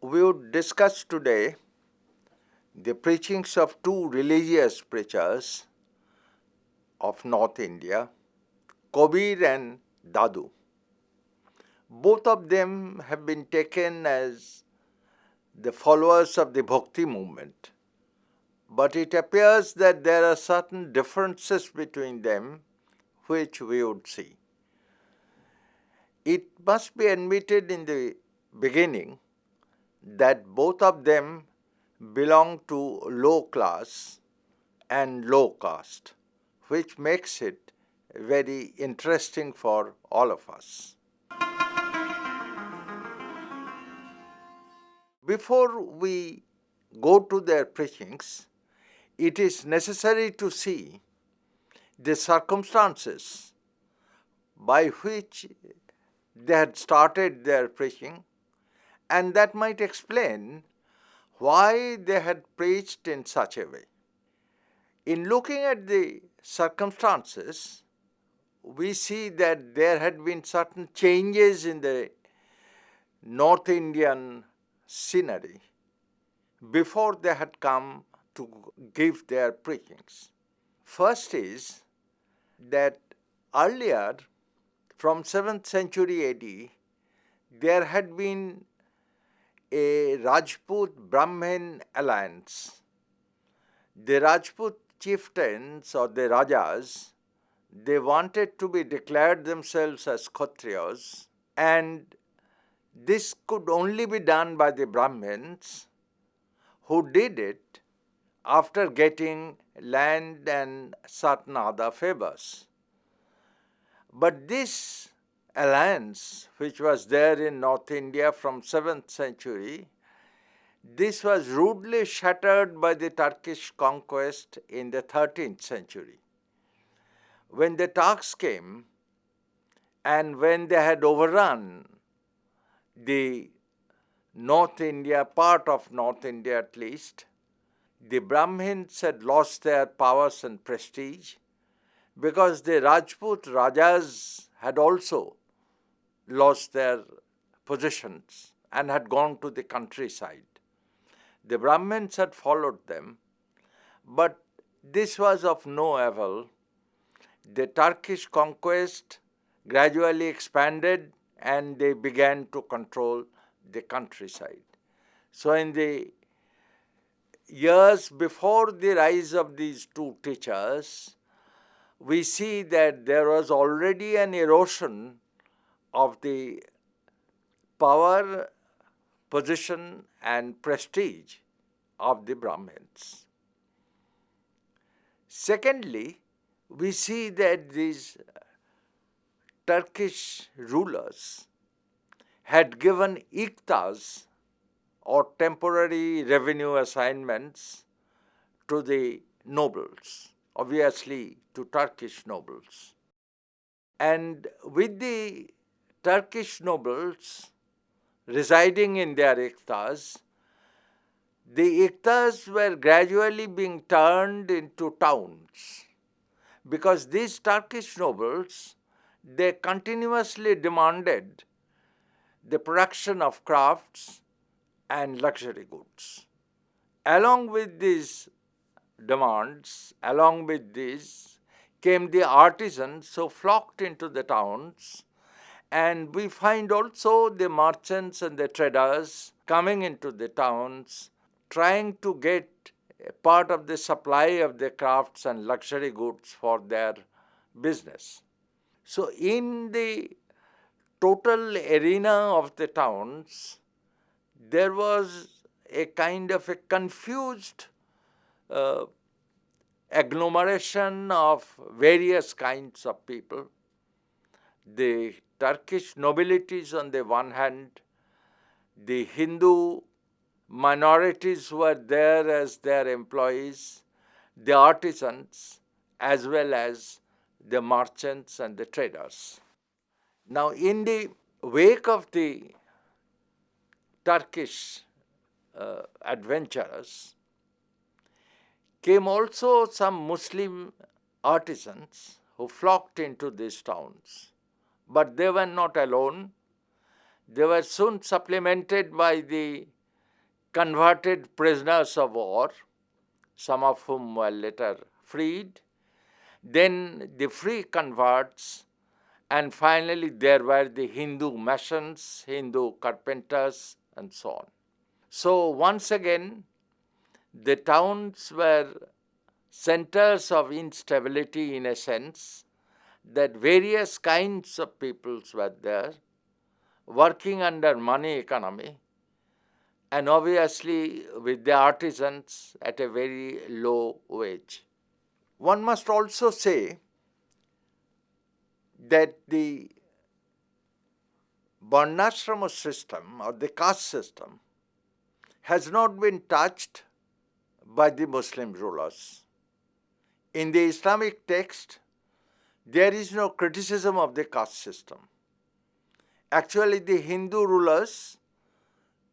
We would discuss today the preachings of two religious preachers of North India, Kabir and Dadu. Both of them have been taken as the followers of the Bhakti movement, but it appears that there are certain differences between them which we would see. It must be admitted in the beginning that both of them belong to low class and low caste, which makes it very interesting for all of us. Before we go to their preachings, it is necessary to see the circumstances by which they had started their preaching, and that might explain why they had preached in such a way. In looking at the circumstances, we see that there had been certain changes in the North Indian scenery before they had come to give their preachings. First is that earlier, from 7th century AD, there had been a Rajput-Brahmin alliance. The Rajput chieftains or the Rajas, they wanted to be declared themselves as Kshatriyas, and this could only be done by the Brahmins, who did it after getting land and certain other favors. But this alliance, which was there in North India from 7th century, this was rudely shattered by the Turkish conquest in the 13th century. When the Turks came and when they had overrun the North India, part of North India at least, the Brahmins had lost their powers and prestige because the Rajput Rajas had also lost their positions and had gone to the countryside. The Brahmins had followed them, but this was of no avail. The Turkish conquest gradually expanded and they began to control the countryside. So in the years before the rise of these two teachers, we see that there was already an erosion of the power, position and prestige of the Brahmins. Secondly, we see that these Turkish rulers had given iktas or temporary revenue assignments to the nobles, obviously to Turkish nobles. And with the Turkish nobles residing in their iktas, the iktas were gradually being turned into towns because these Turkish nobles, they continuously demanded the production of crafts and luxury goods. Along with these demands, along with these came the artisans who flocked into the towns, and we find also the merchants and the traders coming into the towns trying to get a part of the supply of the crafts and luxury goods for their business. So in the total arena of the towns, there was a kind of a confused agglomeration of various kinds of people. The Turkish nobilities on the one hand, the Hindu minorities who were there as their employees, the artisans, as well as the merchants and the traders. Now, in the wake of the Turkish adventurers came also some Muslim artisans who flocked into these towns. But they were not alone. They were soon supplemented by the converted prisoners of war, some of whom were later freed, then the free converts, and finally there were the Hindu masons, Hindu carpenters, and so on. So once again, the towns were centers of instability in a sense, that various kinds of peoples were there, working under money economy, and obviously with the artisans at a very low wage. One must also say that the Varnashrama system or the caste system has not been touched by the Muslim rulers. In the Islamic text, there is no criticism of the caste system. Actually, the Hindu rulers,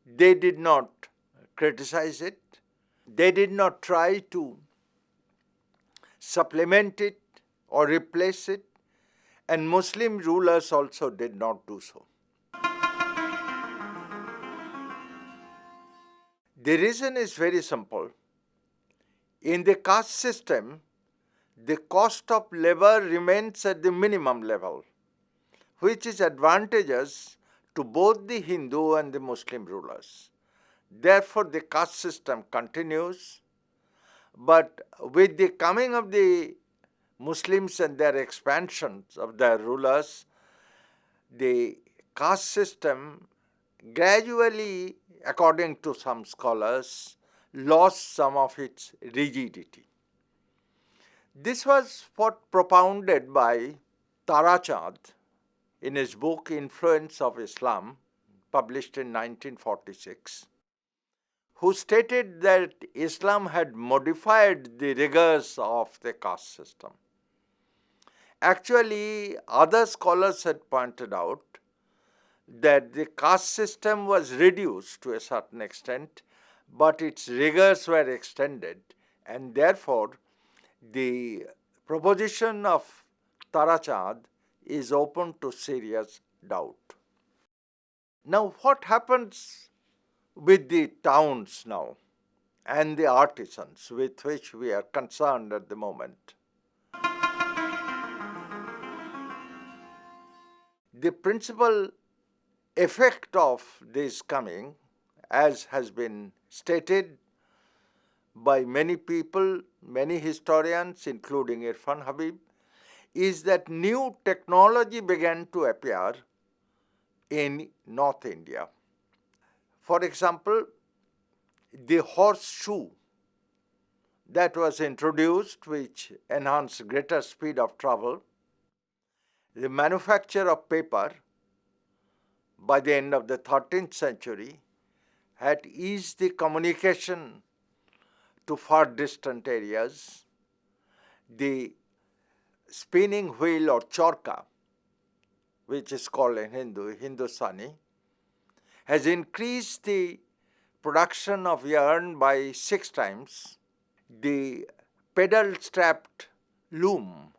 they did not criticize it. They did not try to supplement it or replace it, and Muslim rulers also did not do so. The reason is very simple. In the caste system, the cost of labor remains at the minimum level, which is advantageous to both the Hindu and the Muslim rulers. Therefore, the caste system continues, but with the coming of the Muslims and their expansions of their rulers, the caste system gradually, according to some scholars, lost some of its rigidity. This was what propounded by Tarachand in his book Influence of Islam, published in 1946, who stated that Islam had modified the rigors of the caste system. Actually, other scholars had pointed out that the caste system was reduced to a certain extent, but its rigors were extended, and therefore the proposition of Tarachand is open to serious doubt. Now, what happens with the towns now and the artisans with which we are concerned at the moment? The principal effect of this coming, as has been stated by many people, many historians, including Irfan Habib, is that new technology began to appear in North India. For example, the horseshoe that was introduced, which enhanced greater speed of travel, the manufacture of paper by the end of the 13th century had eased the communication to far distant areas. The spinning wheel or charka, which is called in Hindustani, has increased the production of yarn by 6 times. The pedal-strapped loom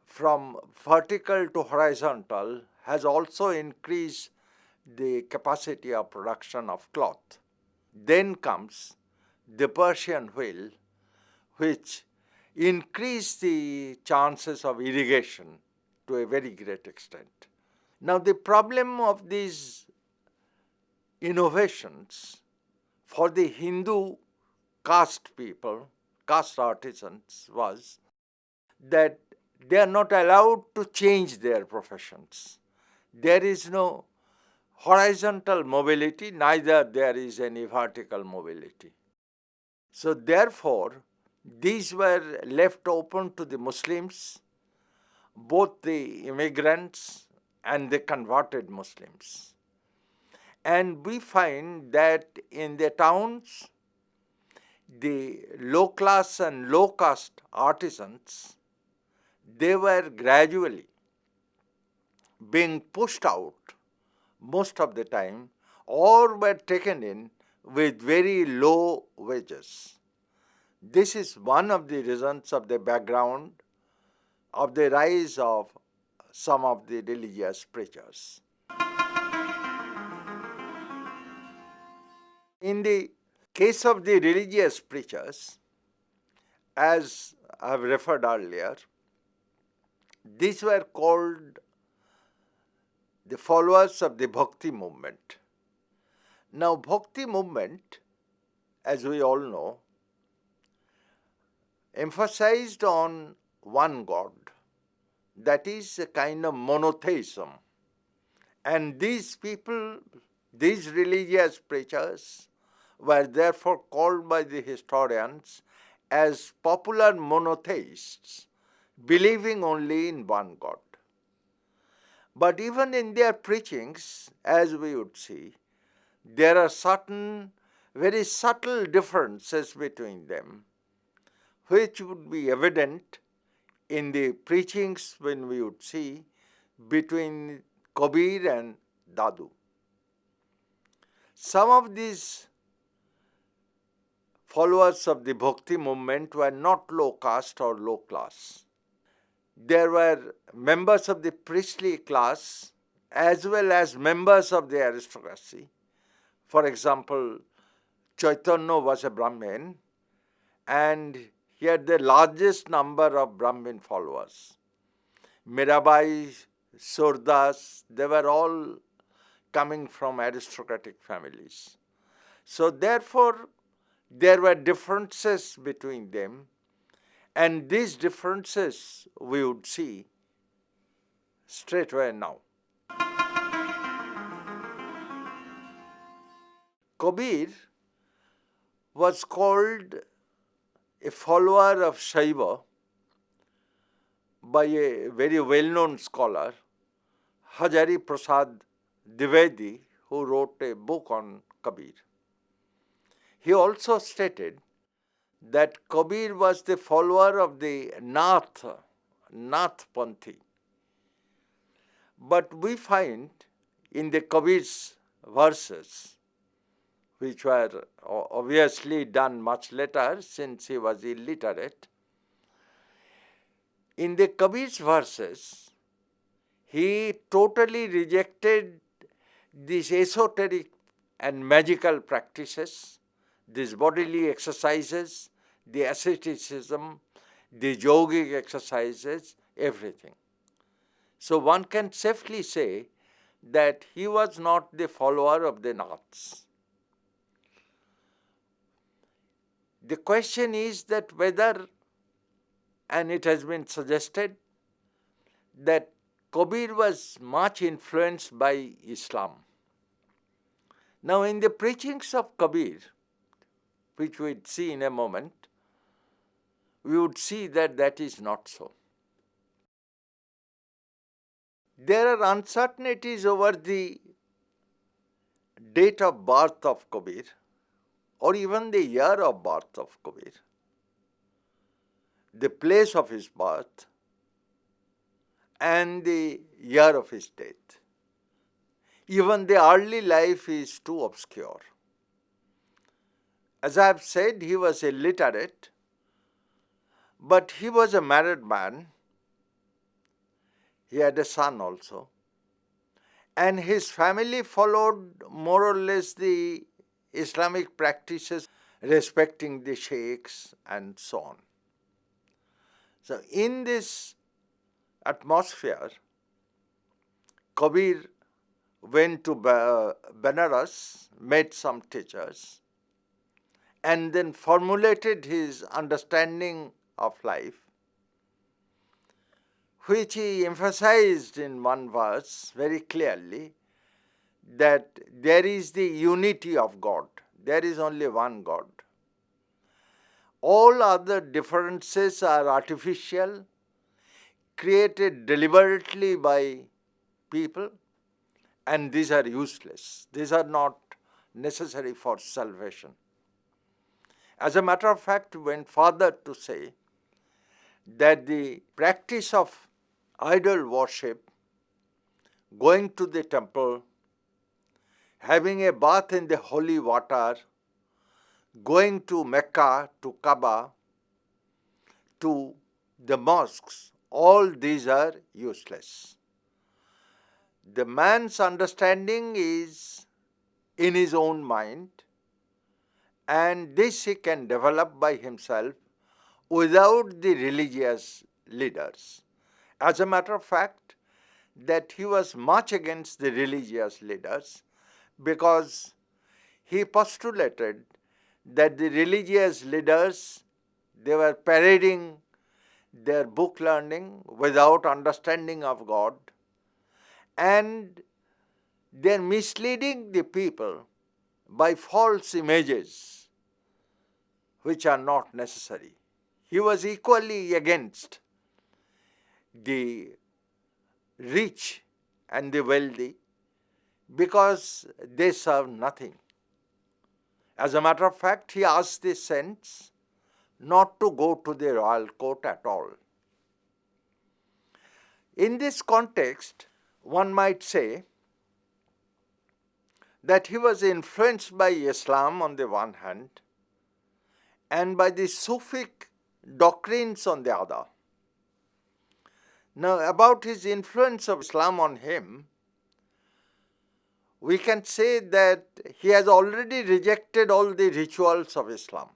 from vertical to horizontal has also increased the capacity of production of cloth. Then comes the Persian wheel, which increased the chances of irrigation to a very great extent. Now, the problem of these innovations for the Hindu caste people, caste artisans, was that they are not allowed to change their professions. There is no horizontal mobility, neither there is any vertical mobility. So therefore, these were left open to the Muslims, both the immigrants and the converted Muslims. And we find that in the towns, the low class and low caste artisans, they were gradually being pushed out most of the time, or were taken in with very low wages. This is one of the reasons of the background of the rise of some of the religious preachers. In the case of the religious preachers, as I have referred earlier, these were called the followers of the Bhakti movement. Now, Bhakti movement, as we all know, emphasized on one God. That is a kind of monotheism. And these people, these religious preachers, were therefore called by the historians as popular monotheists, believing only in one God. But even in their preachings, as we would see, there are certain very subtle differences between them, which would be evident in the preachings when we would see between Kabir and Dadu. Some of these followers of the Bhakti movement were not low caste or low class. There were members of the priestly class as well as members of the aristocracy. For example, Chaitanya was a Brahmin and he had the largest number of Brahmin followers. Mirabai, Surdas, they were all coming from aristocratic families. So therefore, there were differences between them, and these differences we would see straight away now. Kabir was called a follower of Shaiva by a very well-known scholar, Hajari Prasad Dwivedi, who wrote a book on Kabir. He also stated that Kabir was the follower of the Dadupanthis. But we find in the Kabir's verses, which were obviously done much later since he was illiterate, in the Kabir's verses, he totally rejected these esoteric and magical practices, these bodily exercises, the asceticism, the yogic exercises, everything. So one can safely say that he was not the follower of the Naths. The question is that whether, and it has been suggested, that Kabir was much influenced by Islam. Now in the preachings of Kabir, which we'll see in a moment, we would see that that is not so. There are uncertainties over the date of birth of Kabir or even the year of birth of Kabir, the place of his birth and the year of his death. Even the early life is too obscure. As I have said, he was illiterate, but he was a married man. He had a son also. And his family followed more or less the Islamic practices respecting the sheikhs and so on. So in this atmosphere, Kabir went to Benares, met some teachers, and then formulated his understanding of life, which he emphasized in one verse very clearly, that there is the unity of God. There is only one God. All other differences are artificial, created deliberately by people, and these are useless. These are not necessary for salvation. As a matter of fact, went further to say that the practice of idol worship, going to the temple, having a bath in the holy water, going to Mecca, to Kaaba, to the mosques, all these are useless. The man's understanding is in his own mind, and this he can develop by himself without the religious leaders. As a matter of fact, that he was much against the religious leaders because he postulated that the religious leaders, they were parading their book learning without understanding of God, and they are misleading the people by false images which are not necessary. He was equally against the rich and the wealthy because they serve nothing. As a matter of fact, he asked the saints not to go to the royal court at all. In this context, one might say that he was influenced by Islam on the one hand and by the Sufic doctrines on the other. Now, about his influence of Islam on him, we can say that he has already rejected all the rituals of Islam.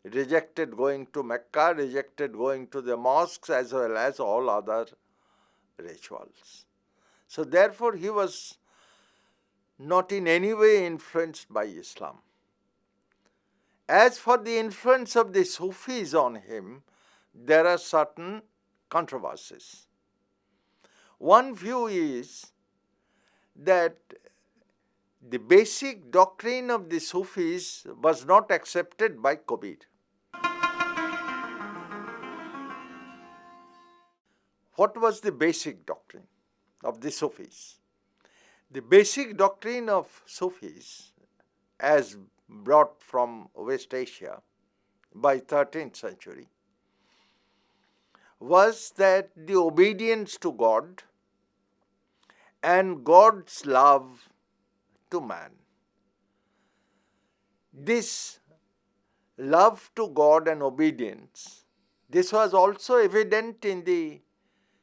He rejected going to Mecca, rejected going to the mosques as well as all other rituals. So therefore he was not in any way influenced by Islam. As for the influence of the Sufis on him, there are certain controversies. One view is that the basic doctrine of the Sufis was not accepted by Kabir. What was the basic doctrine of the Sufis? The basic doctrine of Sufis, as brought from West Asia by 13th century, was that the obedience to God and God's love to man. This love to God and obedience, this was also evident in the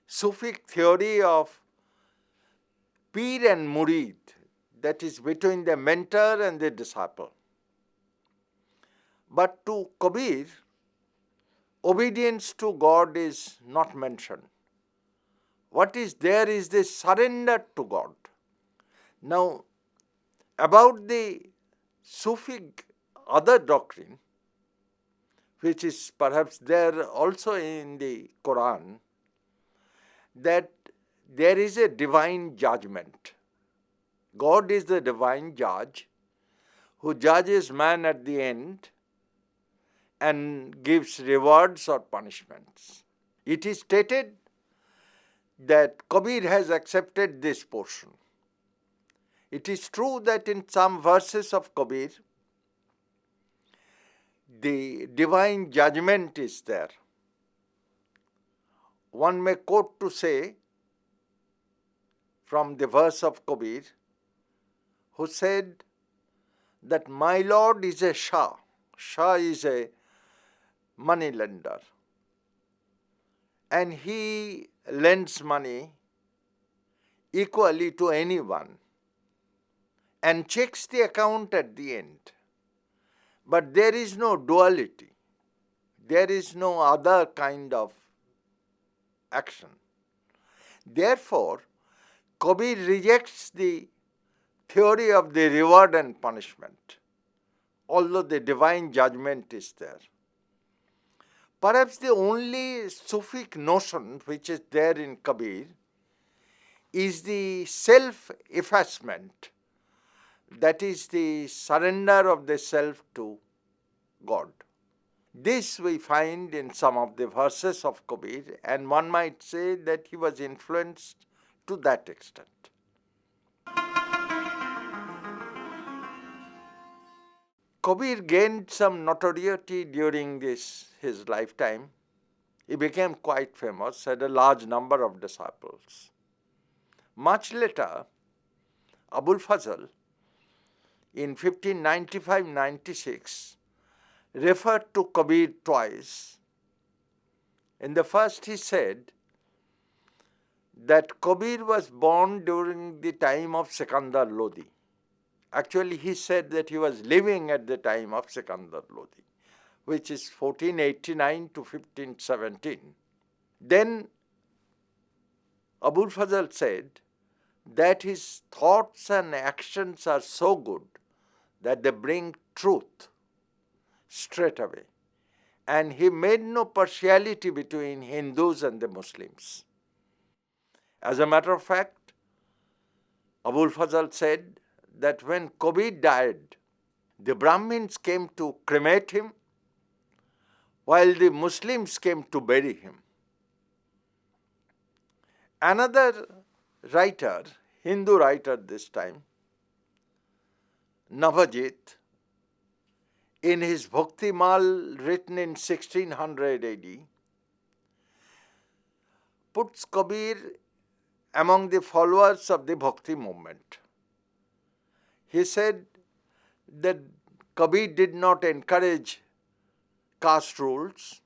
Sufic theory of Pir and Murid, that is between the mentor and the disciple. But to Kabir, obedience to God is not mentioned. What is there is the surrender to God. Now, about the Sufic other doctrine, which is perhaps there also in the Quran, that there is a divine judgment. God is the divine judge who judges man at the end and gives rewards or punishments. It is stated that Kabir has accepted this portion. It is true that in some verses of Kabir, the divine judgment is there. One may quote to say from the verse of Kabir, who said that my Lord is a Shah. Shah is a money lender, and he lends money equally to anyone and checks the account at the end. But there is no duality. There is no other kind of action. Therefore, Kabir rejects the theory of the reward and punishment, although the divine judgment is there. Perhaps the only Sufic notion which is there in Kabir is the self-effacement, that is the surrender of the self to God. This we find in some of the verses of Kabir, and one might say that he was influenced to that extent. Kabir gained some notoriety during his lifetime. He became quite famous, had a large number of disciples. Much later, Abul Fazl, in 1595-96, referred to Kabir twice. In the first, he said that Kabir was born during the time of Sikandar Lodi, Actually, he said that he was living at the time of Sikandar Lodi, which is 1489 to 1517. Then Abul Fazl said that his thoughts and actions are so good that they bring truth straight away. And he made no partiality between Hindus and the Muslims. As a matter of fact, Abul Fazl said that when Kabir died, the Brahmins came to cremate him, while the Muslims came to bury him. Another writer, Hindu writer this time, Navajit, in his Bhakti Mal written in 1600 AD, puts Kabir among the followers of the Bhakti movement. He said that Kabir did not encourage caste rules.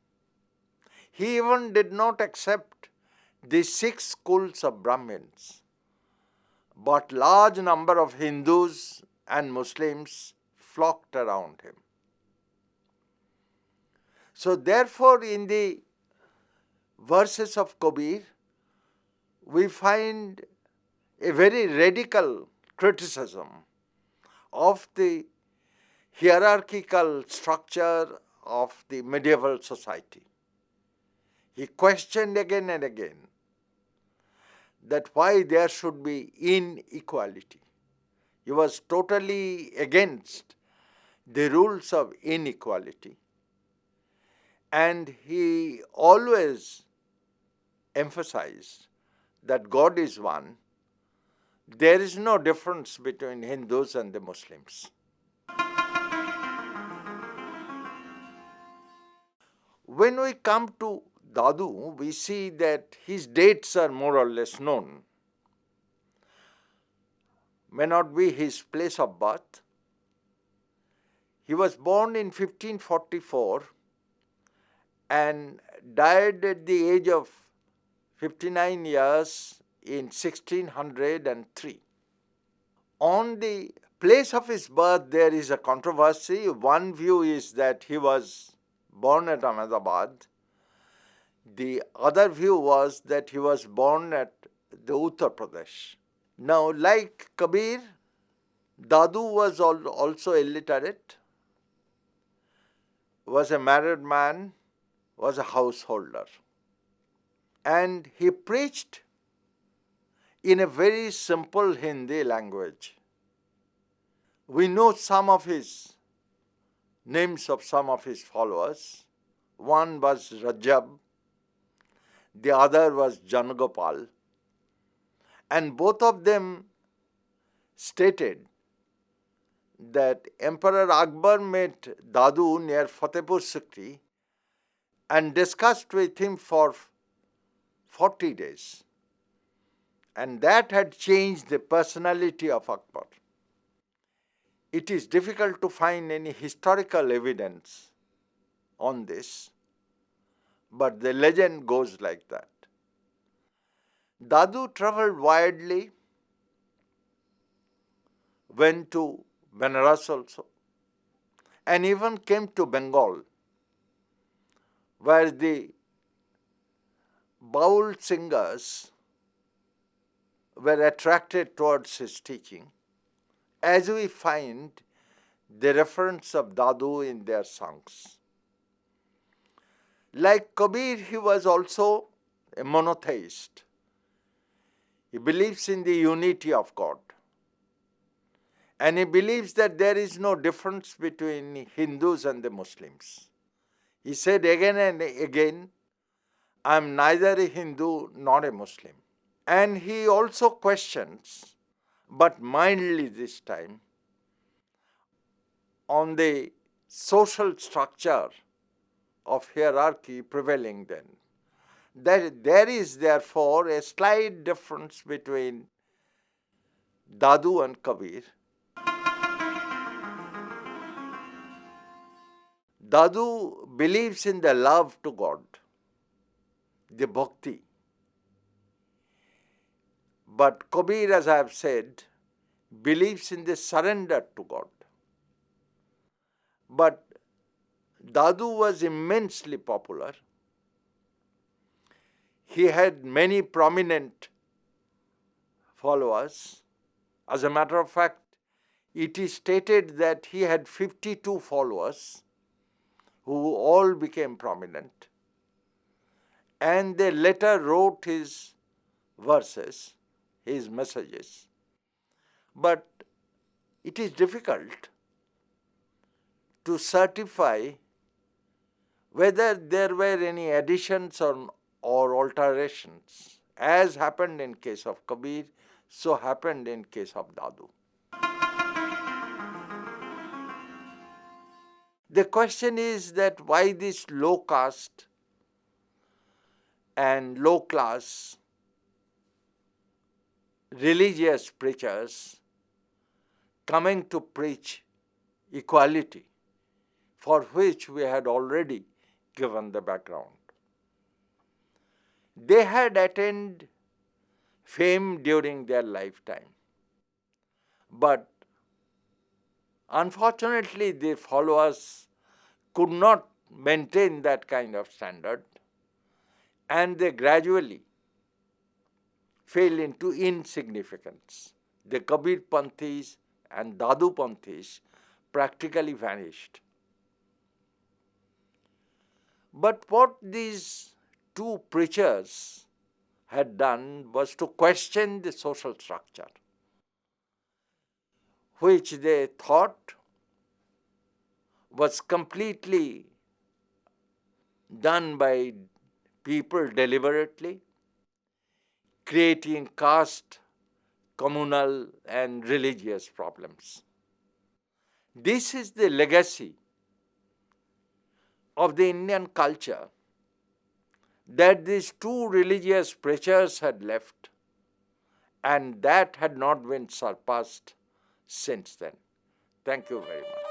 He even did not accept the 6 schools of Brahmins, but large number of Hindus and Muslims flocked around him. So therefore, in the verses of Kabir, we find a very radical criticism of the hierarchical structure of the medieval society. He questioned again and again that why there should be inequality. He was totally against the rules of inequality. And he always emphasized that God is one. There is no difference between Hindus and the Muslims. When we come to Dadu, we see that his dates are more or less known. May not be his place of birth. He was born in 1544 and died at the age of 59 years in 1603. On the place of his birth, there is a controversy. One view is that he was born at Ahmedabad. The other view was that he was born at the Uttar Pradesh. Now, like Kabir, Dadu was also illiterate, was a married man, was a householder. And he preached in a very simple Hindi language. We know some of his names of some of his followers. One was Rajab, the other was Janagopal, and both of them stated that Emperor Akbar met Dadu near Fatehpur Sikri and discussed with him for 40 days. And that had changed the personality of Akbar. It is difficult to find any historical evidence on this, but the legend goes like that. Dadu traveled widely, went to Benares also, and even came to Bengal, where the Baul singers were attracted towards his teaching, as we find the reference of Dadu in their songs. Like Kabir, he was also a monotheist. He believes in the unity of God. And he believes that there is no difference between Hindus and the Muslims. He said again and again, I am neither a Hindu nor a Muslim. And he also questions, but mildly this time, on the social structure of hierarchy prevailing then. That there is therefore a slight difference between Dadu and Kabir. Dadu believes in the love to God, the Bhakti. But Kabir, as I have said, believes in the surrender to God. But Dadu was immensely popular. He had many prominent followers. As a matter of fact, it is stated that he had 52 followers who all became prominent, and they later wrote his verses, his messages. But it is difficult to certify whether there were any additions or alterations, as happened in case of Kabir, so happened in case of Dadu. The question is that why this low caste and low class religious preachers coming to preach equality, for which we had already given the background. They had attained fame during their lifetime, but unfortunately their followers could not maintain that kind of standard, and they gradually fell into insignificance. The Kabirpanthis and Dadupanthis practically vanished. But what these two preachers had done was to question the social structure, which they thought was completely done by people deliberately, creating caste, communal, and religious problems. This is the legacy of the Indian culture that these two religious preachers had left, and that had not been surpassed since then. Thank you very much.